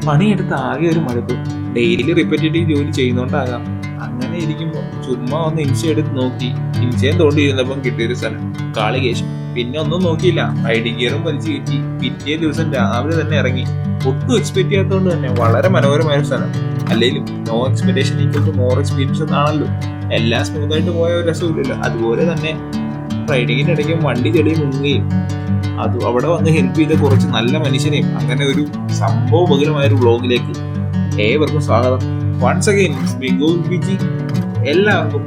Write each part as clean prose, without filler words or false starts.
പണിയെടുത്ത് ആകെ ഒരു മടുപ്പ്. ഡെയിലി റിപ്പറ്റേറ്റീവ് ജോലി ചെയ്യുന്നോണ്ടാകാം. അങ്ങനെ ഇരിക്കുമ്പോൾ ചുമ്മാ ഒന്ന് ഇൻസ്റ്റ എടുത്ത് നോക്കി. ഇൻസ്റ്റയും തോണ്ടിയിരുന്നപ്പം കിട്ടിയൊരു സ്ഥലം കാളികേശം. പിന്നെ ഒന്നും നോക്കിയില്ല, ഐഡി ഗിയറും വലിച്ചു കയറ്റി പിറ്റേ ദിവസം രാവിലെ തന്നെ ഇറങ്ങി. ഒട്ടും എക്സ്പെക്ട് ചെയ്യാത്തതുകൊണ്ട് തന്നെ വളരെ മനോഹരമായ ഒരു സ്ഥലം. അല്ലെങ്കിലും no expectation equal to more experience എന്നാണല്ലോ. എല്ലാം സ്മൂത്ത് ആയിട്ട് പോയ ഒരു രസമില്ലല്ലോ. അതുപോലെ തന്നെ റൈഡിങ്ങിന്റെ ഇടയ്ക്ക് വണ്ടി ചെടി മുങ്ങുകയും അത് അവിടെ വന്ന് ഹെൽപ്പ് ചെയ്ത കുറച്ച് നല്ല മനുഷ്യരെയും, അങ്ങനെ ഒരു സംഭവബഹുലമായ ഒരു വ്ളോഗിലേക്ക് ഏവർക്കും സ്വാഗതം. വൺസ് അഗൈൻ ബിജി, എല്ലാവർക്കും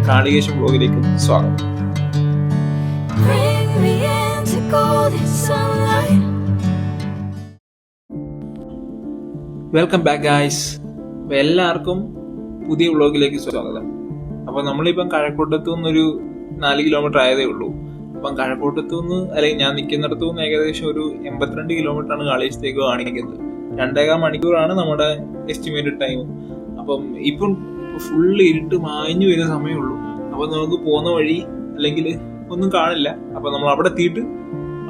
കാളികേശം വ്ളോഗിലേക്ക് സ്വാഗതം. Welcome back guys. എല്ലാവർക്കും പുതിയ വ്ളോഗിലേക്ക് സ്വാഗതം. അപ്പൊ നമ്മളിപ്പം കഴക്കൂട്ടത്തു നിന്നൊരു 4 കിലോമീറ്റർ ആയതേ ഉള്ളൂ. അപ്പം കഴക്കൂട്ടത്തു നിന്ന്, അല്ലെങ്കിൽ ഞാൻ നിൽക്കുന്നിടത്തു നിന്ന് ഏകദേശം ഒരു 82 കിലോമീറ്റർ ആണ് കാളികേശത്തേക്ക് കാണിക്കുന്നത്. 2.25 മണിക്കൂറാണ് നമ്മുടെ എസ്റ്റിമേറ്റഡ് ടൈം. അപ്പം ഇപ്പം ഫുള്ള് ഇരുട്ട് മാഞ്ഞു വരുന്ന സമയമുള്ളൂ. അപ്പം നമുക്ക് പോകുന്ന വഴി അല്ലെങ്കിൽ ഒന്നും കാണില്ല. അപ്പം നമ്മൾ അവിടെ എത്തിയിട്ട്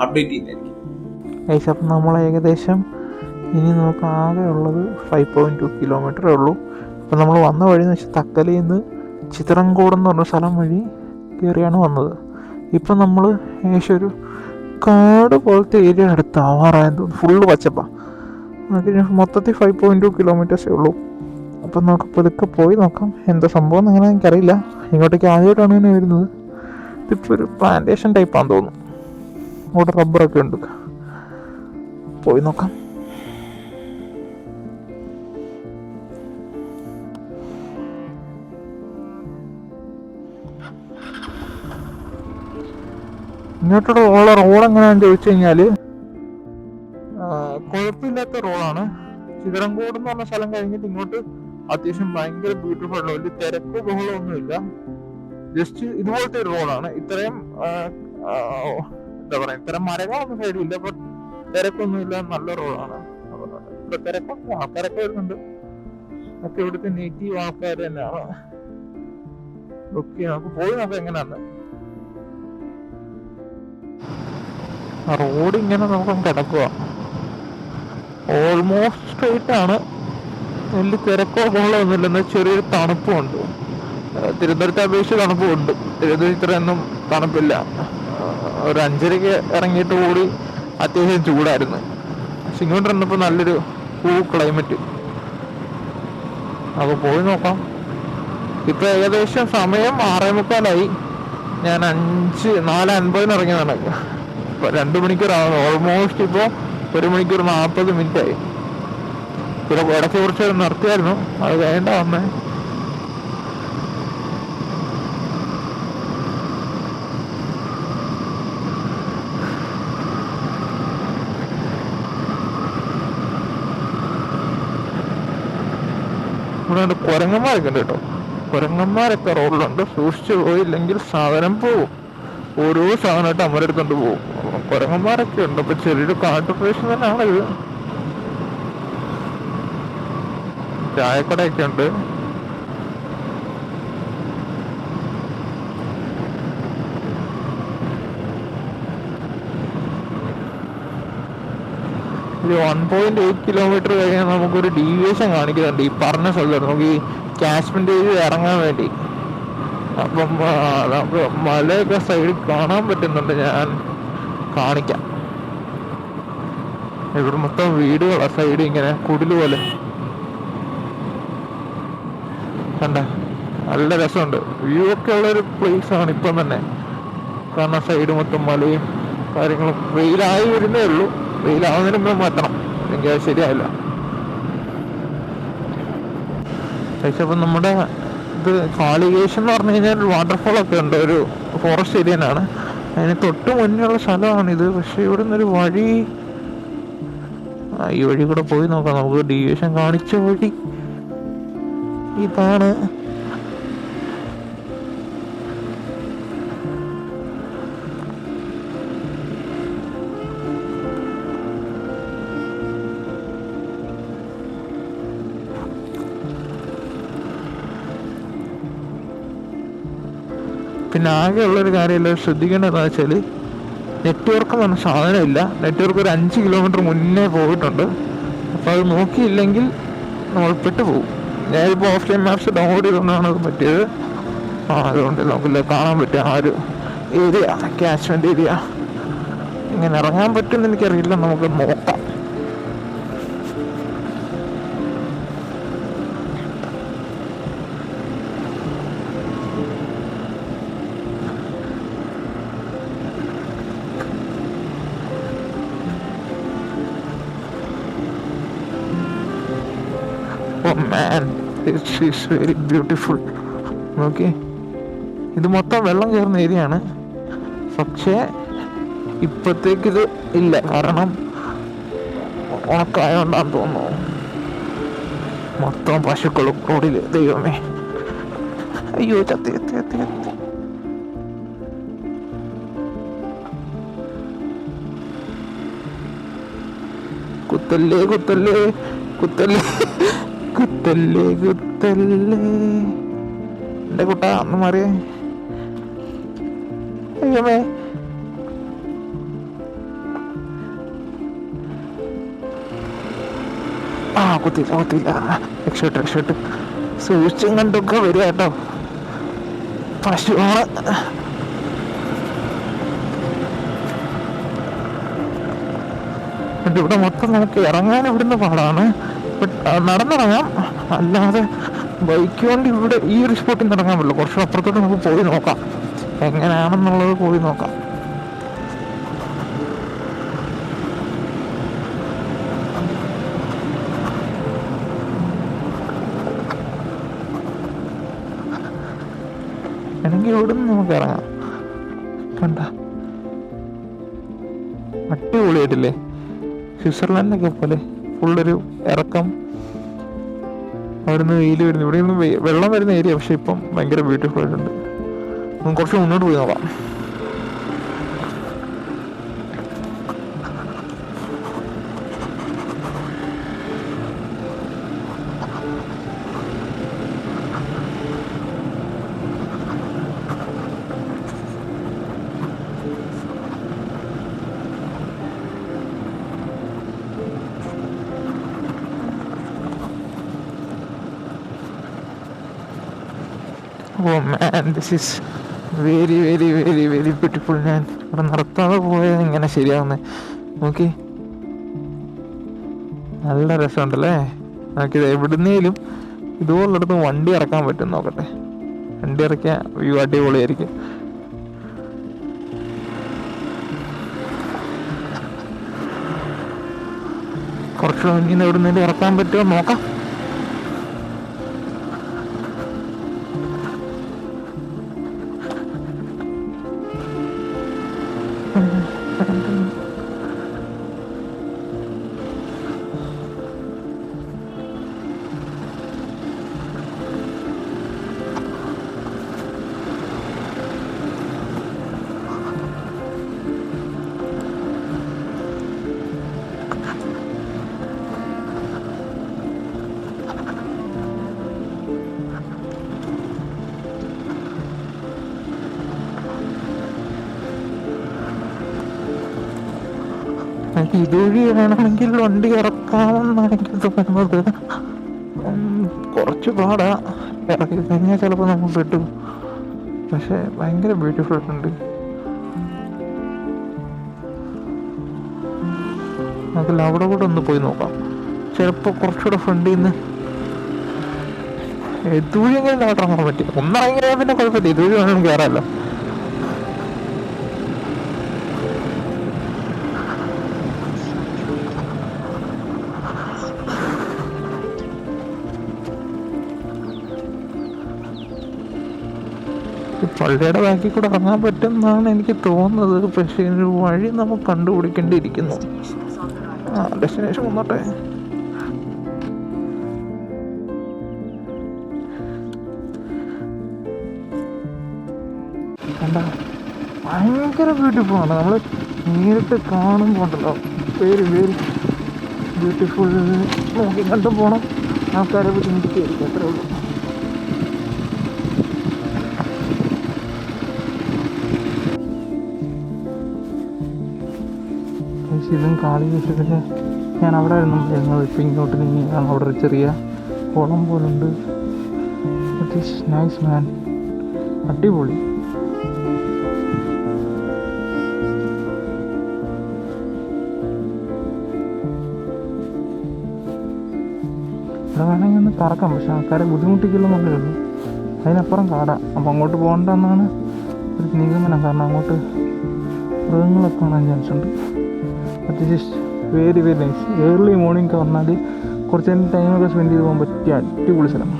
അപ്ഡേറ്റ് ചെയ്യുന്നതായിരിക്കും. അപ്പം നമ്മൾ ഏകദേശം ഇനി നമുക്ക് ആകെ ഉള്ളത് 5.2 കിലോമീറ്ററേ ഉള്ളൂ. അപ്പം നമ്മൾ വന്ന വഴി എന്ന് വെച്ചാൽ തക്കലയിൽ നിന്ന് ചിത്രംകോട് എന്ന് പറഞ്ഞ സ്ഥലം വഴി കയറിയാണ് വന്നത്. ഇപ്പം നമ്മൾ ഏകദേശം ഒരു കാട് പോലത്തെ ഏരിയ അടുത്ത് ആവാറായത്, ഫുള്ള് പച്ചപ്പാണ്. മൊത്തത്തിൽ 5.2 കിലോമീറ്റേഴ്സേ ഉള്ളൂ. അപ്പം നമുക്ക് പതുക്കെ പോയി നോക്കാം എന്താ സംഭവം എന്ന്. അങ്ങനെ എനിക്കറിയില്ല, ഇങ്ങോട്ടേക്ക് ആദ്യമായിട്ടാണ് ഇങ്ങനെ വരുന്നത്. ഇതിപ്പോൾ ഒരു പ്ലാന്റേഷൻ ടൈപ്പാണെന്ന് തോന്നുന്നു. അവിടെ റബ്ബറൊക്കെ ഉണ്ട്. പോയി നോക്കാം. ഇങ്ങോട്ടുള്ള റോഡ് എങ്ങനെയാണെന്ന് ചോദിച്ചു കഴിഞ്ഞാൽ കുഴപ്പമില്ലാത്ത റോഡാണ്. ചിതറങ്കോട് എന്ന് പറഞ്ഞ സ്ഥലം കഴിഞ്ഞിട്ട് ഇങ്ങോട്ട് അത്യാവശ്യം ഭയങ്കര ബ്യൂട്ടിഫുൾ, വലിയ തിരക്കോ ബഹളോ ഒന്നുമില്ല. ജസ്റ്റ് ഇതുപോലത്തെ ഒരു റോഡാണ്. ഇത്രയും എന്താ പറയാ, ഇത്തരം മരങ്ങളൊന്നും സൈഡില്ല, ബട്ട് തിരക്കൊന്നുമില്ല, നല്ല റോഡാണ്. ഇപ്പൊ തിരക്കൊക്കെ ആൾക്കാരൊക്കെ വരുന്നുണ്ട്. ഒക്കെ ഇവിടുത്തെ നേറ്റീവ് ആൾക്കാർ തന്നെയാണ്. ഓക്കെ, നമുക്ക് പോയി നോക്കാം എങ്ങനെയാന്ന്. റോഡ് ഇങ്ങനെ നമുക്ക് കിടക്കുക, ഓൾമോസ്റ്റ് സ്ട്രെയിറ്റ് ആണ്. വലിയ തിരക്കോ ബഹളോ ഒന്നുമില്ല. എന്നാൽ ചെറിയൊരു തണുപ്പുണ്ട്. തിരുവനന്തപുരത്തെ അപേക്ഷിച്ച് തണുപ്പുണ്ട്. തിരുവനന്തപുരം ഇത്രയൊന്നും തണുപ്പില്ല. ഒരു 5:30 ഇറങ്ങിയിട്ട് കൂടി അത്യാവശ്യം ചൂടായിരുന്നു. പക്ഷെ ഇങ്ങോട്ട് വന്നപ്പോൾ നല്ലൊരു ക്ലൈമറ്റ്. അപ്പോൾ പോയി നോക്കാം. ഇപ്പൊ ഏകദേശം സമയം 6:45. ഞാൻ 4:50 ഇറങ്ങിയതാണ്. 2 മണിക്കൂറാണ് ഓൾമോസ്റ്റ്. ഇപ്പോൾ 1 മണിക്കൂർ 40 മിനിറ്റ് ആയി. ഇവിടെ ഇടയ്ക്ക് കുറച്ച് നിർത്തിയായിരുന്നു, അത് വേണ്ട വന്നേ. ഇവിടെ കുരങ്ങന്മാരൊക്കെ ഉണ്ട് കേട്ടോ. കുരങ്ങന്മാരൊക്കെ റോഡിലുണ്ട്. സൂക്ഷിച്ചു പോയില്ലെങ്കിൽ സാധനം പോവും. ഓരോ സാധനമായിട്ട് അമരെടുക്കൊണ്ട് പോകും. കുരങ്ങന്മാരൊക്കെ ഉണ്ട്. അപ്പൊ ചെറിയൊരു കാട്ടുപ്രദേശം തന്നെയാണിത്. ചായക്കടയൊക്കെ ഉണ്ട്. ഒരു 1.8 കിലോമീറ്റർ കഴിഞ്ഞാൽ നമുക്കൊരു ഡീവിയേഷൻ കാണിക്കുന്നുണ്ട് ഈ പറഞ്ഞ സ്ഥലത്ത്. നമുക്ക് ഈ കാശ്മീർ ഇറങ്ങാൻ വേണ്ടി. അപ്പം നമുക്ക് മലയൊക്കെ സൈഡിൽ കാണാൻ പറ്റുന്നുണ്ട്. ഞാൻ കാണിക്കാം. ഇവിടെ മൊത്തം വീടുകളാ സൈഡ്, ഇങ്ങനെ കുടില് പോലെ കണ്ട. നല്ല രസമുണ്ട്. വ്യൂ ഒക്കെ ഉള്ളൊരു പ്ലേസ് ആണ് ഇപ്പം തന്നെ. കാരണം സൈഡ് മൊത്തം മലയും കാര്യങ്ങളും. വെയിലായി വരുന്നേ ഉള്ളൂ. വെയിലാവുന്നതിന് മുമ്പ് മാറ്റണം, എനിക്ക് അത് ശരിയാവില്ല. പക്ഷെ അപ്പം നമ്മുടെ ഇത് കാളികേശം എന്ന് പറഞ്ഞു കഴിഞ്ഞാൽ വാട്ടർഫോളൊക്കെ ഉണ്ട്. ഒരു ഫോറസ്റ്റ് ഏരിയനാണ്. അതിന് തൊട്ട് മുന്നിലുള്ള സ്ഥലമാണിത്. പക്ഷെ ഇവിടെ നിന്നൊരു വഴി, ഈ വഴി കൂടെ പോയി നോക്കാം. നമുക്ക് ഡീവിയേഷൻ കാണിച്ച വഴി ഇതാണ്. പിന്നെ ആകെയുള്ളൊരു കാര്യമല്ല ശ്രദ്ധിക്കേണ്ടതെന്ന് വെച്ചാൽ, നെറ്റ്വർക്ക് എന്ന് പറഞ്ഞ സാധനമില്ല. നെറ്റ്വർക്ക് ഒരു 5 കിലോമീറ്റർ മുന്നേ പോയിട്ടുണ്ട്. അപ്പോൾ അത് നോക്കിയില്ലെങ്കിൽ നമ്മൾ പെട്ടുപോകും. ഞാനിപ്പോൾ ഓഫ്ലൈൻ മാപ്സ് ഡൗൺലോഡ് ചെയ്തുകൊണ്ടാണ് അത് പറ്റിയത്. അതുകൊണ്ട് നമുക്കില്ല കാണാൻ പറ്റും ആ ഒരു ഏരിയ, ക്യാച്ച്മെൻറ്റ് ഏരിയ. ഇങ്ങനെ ഇറങ്ങാൻ പറ്റുമെന്ന് എനിക്കറിയില്ല, നമുക്ക് നോക്കാം. Oh man, this is very beautiful. നോക്കി, ഇത് മൊത്തം വെള്ളം കയറുന്ന ഏരിയ ആണ്. പക്ഷേ ഇപ്പോഴത്തേക്കിത് ഇല്ല, കാരണം ഉണക്കായോണ്ടാന്ന് തോന്നുന്നു. മൊത്തം പശുക്കളും റോഡിൽ. ദൈവമേ, അയ്യോ ചത്തി ചത്തി ചത്തി ചത്തി. കുത്തല്ലേ കുത്തല്ലേ കുത്തല്ലേ കുത്തല്ലേ കുത്തല്ലേ. എൻ്റെ കുട്ടാ ഒന്ന് മാറിയേ. അയ്യോമേ, കുത്തിയില്ല കുത്തിയില്ല. രക്ഷപ്പെട്ട് സൂക്ഷിച്ചും കണ്ടൊക്കെ വരിക കേട്ടോ. പശുവാണ്. ഇവിടെ മൊത്തം നമുക്ക് ഇറങ്ങാൻ ഇവിടുന്ന് പാടാണ്. നടന്നിറങ്ങാം, അല്ലാതെ ബൈക്ക് കൊണ്ട് ഇവിടെ ഈ ഒരു സ്പോട്ടിൽ നിന്ന് ഇറങ്ങാൻ പറ്റില്ല. കുറച്ച് അപ്പുറത്തോട്ട് നമുക്ക് പോയി നോക്കാം, എങ്ങനെയാണെന്നുള്ളത് പോയി നോക്കാം. അല്ലെങ്കിൽ ഇവിടുന്ന് നമുക്ക് ഇറങ്ങാം. കണ്ട, അടിപൊളിയായിട്ടില്ലേ? സ്വിറ്റ്സർലാൻഡിലൊക്കെ പോലെ ഫുള്ളൊരു ഇറക്കം. അവിടുന്ന് വെയിൽ വരുന്നു, ഇവിടെ നിന്ന് വെള്ളം വരുന്ന ഏരിയ. പക്ഷെ ഇപ്പം ഭയങ്കര ബ്യൂട്ടിഫുൾ ആയിട്ടുണ്ട്. നമുക്ക് കുറച്ച് മുന്നോട്ട് പോയി നോക്കാം. Oh man, this is very very very very beautiful. ഞാൻ ഇവിടെ നിർത്താതെ പോയത് ഇങ്ങനെ ശരിയാവുന്നത് നോക്കി. നല്ല രസമുണ്ടല്ലേ? നമുക്കിത് എവിടുന്നേലും ഇതുപോലുള്ളടത്ത് വണ്ടി ഇറക്കാൻ പറ്റും. നോക്കട്ടെ, വണ്ടി ഇറക്കിയാൽ വ്യൂ അടിപൊളിയായിരിക്കും. കുറച്ച് ഇങ്ങനെ എവിടുന്നേലും ഇറക്കാൻ പറ്റുമോ നോക്കാം. ഇതുവഴി വേണമെങ്കിൽ വണ്ടി ഇറക്കാമെന്നാണ് എനിക്ക് തോന്നുന്നത്. കുറച്ച് പാടാ, ഇറക്കി കഴിഞ്ഞാൽ ചിലപ്പോൾ നമുക്ക് കിട്ടും. പക്ഷെ ഭയങ്കര ബ്യൂട്ടിഫുൾ ഉണ്ട്. നമുക്ക് അവിടെ കൂടെ ഒന്ന് പോയി നോക്കാം. ചിലപ്പോൾ കുറച്ചുകൂടെ ഫ്രണ്ടിൽ നിന്ന് ഇതുവഴി എങ്ങനെ അവിടെ ഇറങ്ങാൻ പറ്റും. ഒന്നിറങ്ങിയാൽ പിന്നെ കുഴപ്പമില്ല, ഇതുവഴി വേണമെങ്കിലും കയറാമല്ലോ. പള്ളിയുടെ ബാക്കിൽ കൂടെ ഇറങ്ങാൻ പറ്റും എന്നാണ് എനിക്ക് തോന്നുന്നത്. പക്ഷേ ഒരു വഴി നമുക്ക് കണ്ടുപിടിക്കേണ്ടിയിരിക്കുന്നു. ഡെസ്റ്റിനേഷൻ വന്നോട്ടെ. കണ്ട, ഭയങ്കര ബ്യൂട്ടിഫുൾ ആണ്. നമ്മൾ നേരിട്ട് കാണുമ്പോൾ ഉണ്ടല്ലോ, വെരി വെരി ബ്യൂട്ടിഫുൾ. നോക്കി കണ്ടും പോകണം, ആൾക്കാരെ ചിന്തിക്കായിരിക്കും, അത്രേ ഉള്ളൂ. ഇതും കാളി വെച്ചിട്ട് ഞാൻ അവിടെ ആയിരുന്നു വരുന്നത്. ഇപ്പം ഇങ്ങോട്ട് നീങ്ങി അവിടെ ഒരു ചെറിയ കുളം പോലുണ്ട്. ഇറ്റ് ഈസ് നൈസ് മാൻ, അടിപൊളി. ഇവിടെ വേണമെങ്കിൽ ഒന്ന് കറക്കാം, പക്ഷെ ആൾക്കാരെ ബുദ്ധിമുട്ടിക്കില്ലെന്നുള്ളേ ഉള്ളൂ. അതിനപ്പുറം കാടാം. അപ്പോൾ അങ്ങോട്ട് പോകണ്ടെന്നാണ് ഒരു നിഗമനം. കാരണം അങ്ങോട്ട് മൃഗങ്ങളൊക്കെ കാണാൻ ചാൻസ് ഉണ്ട്. But it very very nice. Early morning വന്നാൽ കുറച്ച് നേരം ടൈമൊക്കെ സ്പെൻഡ് ചെയ്ത് പോകാൻ പറ്റിയ അടിപൊളി സ്ഥലം.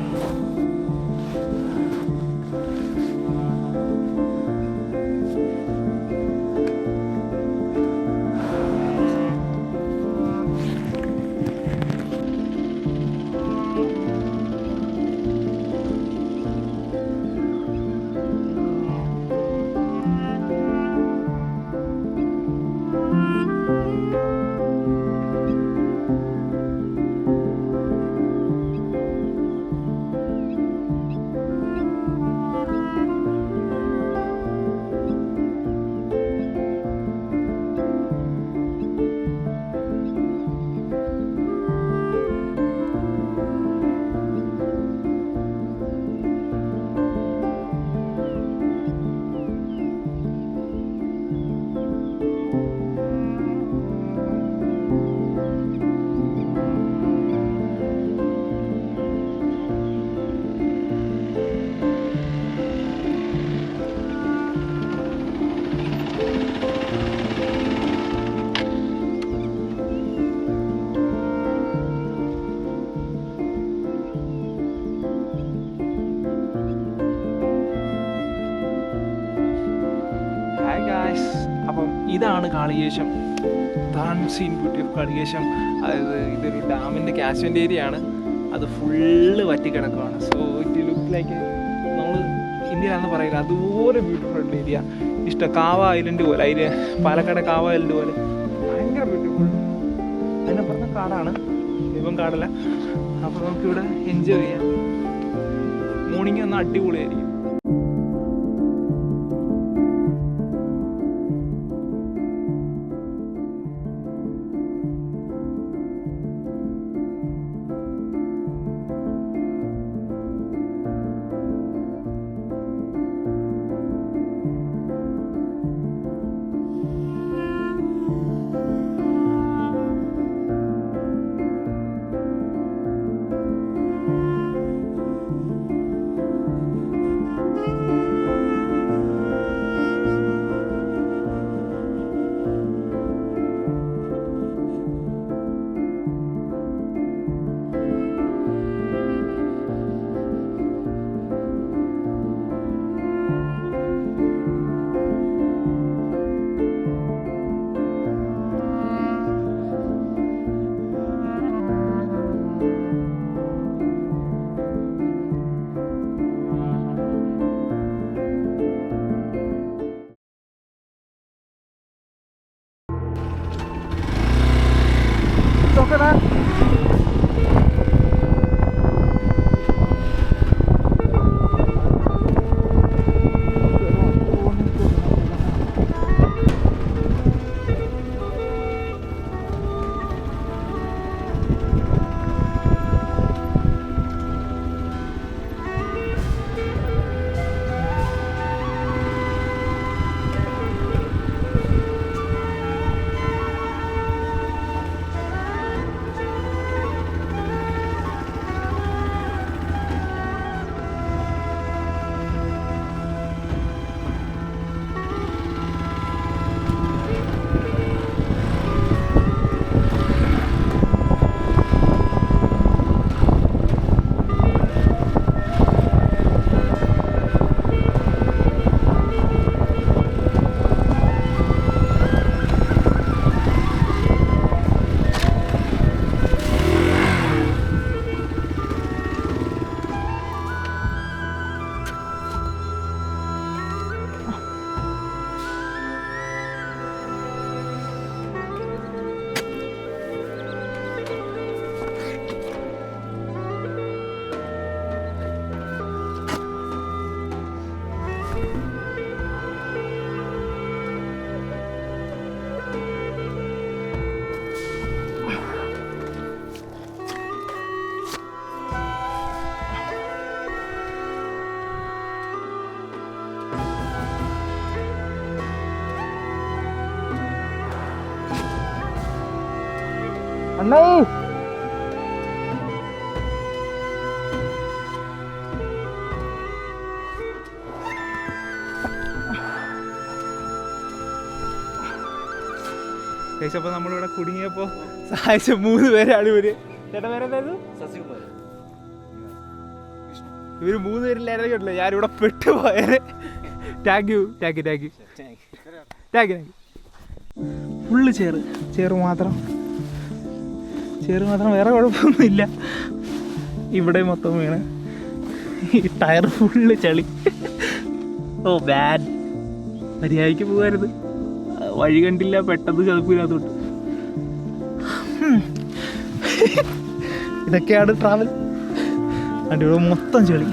അപ്പം ഇതാണ് Kalikesam. Scene beauty of Kalikesam. അതായത് ഇതൊരു ഡാമിൻ്റെ കാച്ച്മെൻ്റ് ഏരിയ ആണ്. അത് ഫുള്ള് വറ്റിക്കിടക്കുകയാണ്. സോ ഇറ്റ് ലുക്ക് ലൈക്ക് നമ്മൾ ഇന്ത്യയിലാണെന്ന് പറയില്ല, അതുപോലെ ബ്യൂട്ടിഫുൾ ഏരിയ. ഇഷ്ടം കാവ ഐലൻഡ് പോലെ, അതിന് പാലക്കാട് കാവ ഐലൻഡ് പോലെ ഭയങ്കര ബ്യൂട്ടിഫുൾ. അതിനപ്പുറത്തെ കാടാണ്, ഇപ്പം കാടല്ല. അപ്പോൾ നമുക്കിവിടെ എൻജോയ് ചെയ്യാം. മോർണിംഗ് വന്നാൽ അടിപൊളിയായിരിക്കും. അണ്ണേ അപ്പോൾ നമ്മളിവിടെ കുടുങ്ങിയപ്പോൾ സഹായിച്ച 3 പേരാണ് ഇവര്. ചേട്ടാ പേരെന്തായിരുന്നു? ഇവർ 3 പേരില്ലായിരുന്നു കേട്ടില്ല, ഞാനിവിടെ പെട്ടുപോയത്. Thank you. ഫുള്ള് ചേറ് മാത്രം, വേറെ കുഴപ്പമൊന്നുമില്ല. ഇവിടെ മൊത്തം വീണ് ഈ ടയർ ഫുള്ള് ചളി. ഓ ബാഡ്. മര്യാദയ്ക്ക് പോകാരുത്, വഴി കണ്ടില്ല, പെട്ടെന്ന് ചതുപ്പില്ലാത്തോട്ട്. ഇതൊക്കെയാണ് ട്രാവൽ. അതിൻ്റെ ഇവിടെ മൊത്തം ചെളി.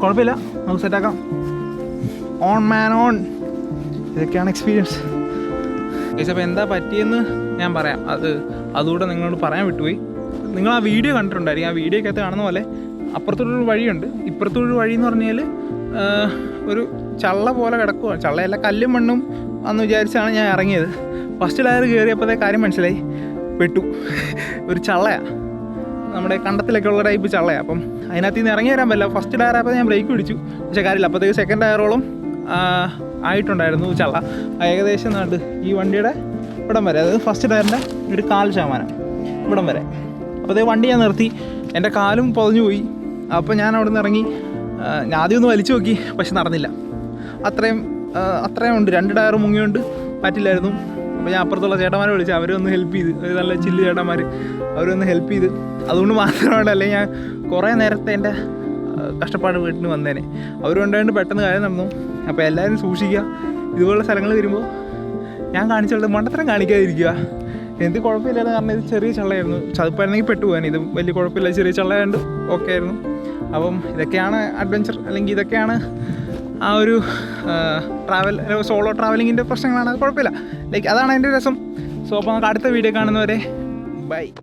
കുഴപ്പമില്ല, നമുക്ക് സെറ്റാക്കാം. On man on. ഇതൊക്കെയാണ് എക്സ്പീരിയൻസ്. അപ്പോൾ എന്താ പറ്റിയെന്ന് ഞാൻ പറയാം. അതുകൂടെ നിങ്ങളോട് പറയാൻ വിട്ടുപോയി. നിങ്ങൾ ആ വീഡിയോ കണ്ടിട്ടുണ്ടായിരിക്കും. ആ വീഡിയോക്കകത്ത് കാണുന്ന പോലെ അപ്പുറത്തോട്ടൊരു വഴിയുണ്ട്, ഇപ്പുറത്തൊരു വഴി എന്ന് പറഞ്ഞാൽ ഒരു ചള്ള പോലെ കിടക്കുക. ചള്ളയല്ല, കല്ലും മണ്ണും എന്ന് വിചാരിച്ചാണ് ഞാൻ ഇറങ്ങിയത്. ഫസ്റ്റ് ലെയർ കയറിയപ്പോഴത്തെ കാര്യം മനസ്സിലായി, പെട്ടു. ഒരു ചള്ളയാണ്, നമ്മുടെ കണ്ടത്തിലൊക്കെ ഉള്ള ടൈപ്പ് ചള്ളയാണ്. അപ്പം അതിനകത്ത് നിന്ന് ഇറങ്ങി വരാൻ പറ്റില്ല. ഫസ്റ്റ് ടയർ ആയപ്പോൾ ഞാൻ ബ്രേക്ക് പിടിച്ചു, പക്ഷേ കാര്യമില്ല. അപ്പോഴത്തേക്ക് സെക്കൻഡ് ടയറോളം ആയിട്ടുണ്ടായിരുന്നു ചള്ള. ഏകദേശം നാണ്ട് ഈ വണ്ടിയുടെ ഇവിടം വരെ, അതായത് ഫസ്റ്റ് ടയറിൻ്റെ ഒരു 4% ഇവിടം വരെ. അപ്പോഴത്തേക്ക് വണ്ടി ഞാൻ നിർത്തി, എൻ്റെ കാലും പൊതഞ്ഞു പോയി. അപ്പോൾ ഞാൻ അവിടെ നിന്ന് ഇറങ്ങി. ഞാൻ ആദ്യം ഒന്ന് വലിച്ചു നോക്കി, പക്ഷെ നടന്നില്ല. അത്രയും ഉണ്ട്. 2 ടയർ മുങ്ങിയോണ്ട് പറ്റില്ലായിരുന്നു. അപ്പോൾ ഞാൻ അപ്പുറത്തുള്ള ചേട്ടന്മാരെ വിളിച്ചു, അവരൊന്ന് ഹെൽപ്പ് ചെയ്ത്. നല്ല ചില്ല് ചേട്ടന്മാർ, അവരൊന്ന് ഹെൽപ്പ് ചെയ്ത്. അതുകൊണ്ട് മാത്രമല്ല, അല്ലെങ്കിൽ ഞാൻ കുറേ നേരത്തെ എൻ്റെ കഷ്ടപ്പാട് വീട്ടിന് വന്നേനെ. അവരുണ്ടായിട്ട് പെട്ടെന്ന് കാര്യം നടന്നു. അപ്പോൾ എല്ലാവരും സൂക്ഷിക്കുക. ഇതുപോലുള്ള സ്ഥലങ്ങൾ വരുമ്പോൾ ഞാൻ കാണിച്ചുള്ളത് മണ്ടത്തരം കാണിക്കാതിരിക്കുക. എന്ത് കുഴപ്പമില്ലായിരുന്നു, കാരണം ഇത് ചെറിയ ചള്ളയായിരുന്നു. ചതുപ്പായിരുന്നെങ്കിൽ പെട്ടുപോകാൻ. ഇത് വലിയ കുഴപ്പമില്ല, ചെറിയ ചള്ളയായതുകൊണ്ട് ഓക്കെ ആയിരുന്നു. അപ്പം ഇതൊക്കെയാണ് അഡ്വഞ്ചർ, അല്ലെങ്കിൽ ഇതൊക്കെയാണ് ആ ഒരു സോളോ ട്രാവലിങ്ങിൻ്റെ പ്രശ്നങ്ങളാണ്. അത് കുഴപ്പമില്ല, ലൈക്ക് അതാണ് അതിൻ്റെ രസം. സോ അപ്പോൾ നമുക്ക് അടുത്ത വീഡിയോ കാണുന്നവരെ ബൈ.